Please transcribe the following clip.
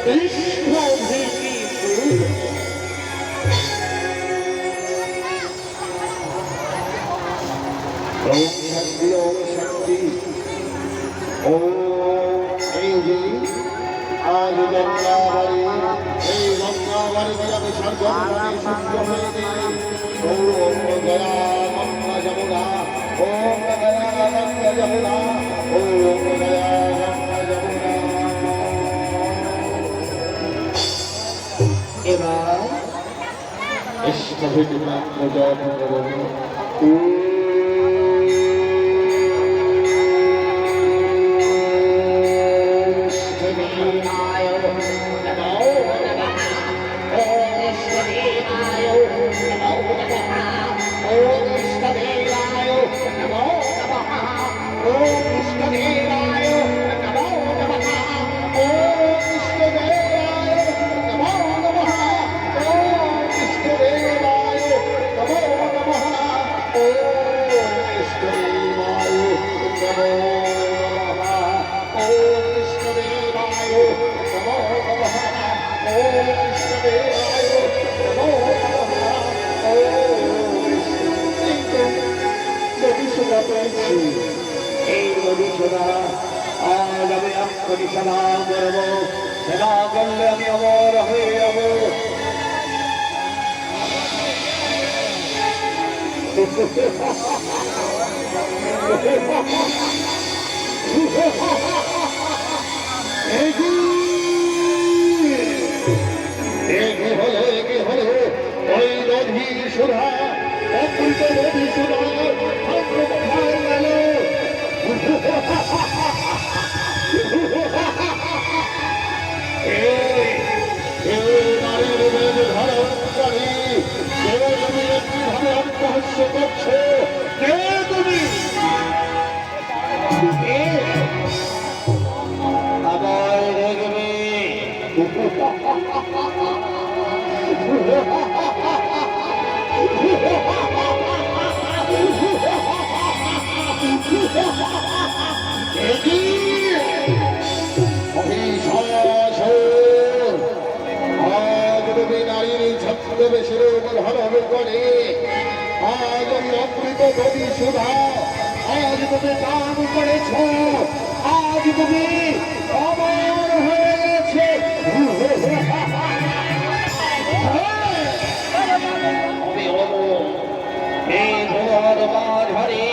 কৃষ্ণভেটি ফুল। ওম শান্তি ওম শান্তি। ওম এই যে আজ গঙ্গাবাড়ি, এই গঙ্গাবাড়ি যাবে সর্বদাই শুদ্ধ হয়ে গেলে ওম গয়া গঙ্গা যমুনা, ওম গয়া গঙ্গা যমুনা, ওম গয়া গঙ্গা যমুনা। এবার ইষ্টভীতি মন্ত্র জপ করুন। এই নদী সোনা আজ আমি আপনাকে সেবা করবো, সেবা করলে আমি অমর হয়ে যাব। ওই নদী সোনা, অমৃত নদী সোনা করছো তুমি আবার দেখবে ছদ্মবেশের উপর ভালো করে আজ আমি অমৃত নদী সুধা, আজ তুমি দান করেছ, আজ তুমি অমর হয়ে গেছে। আমি অমর, এই ভোর মাঝারে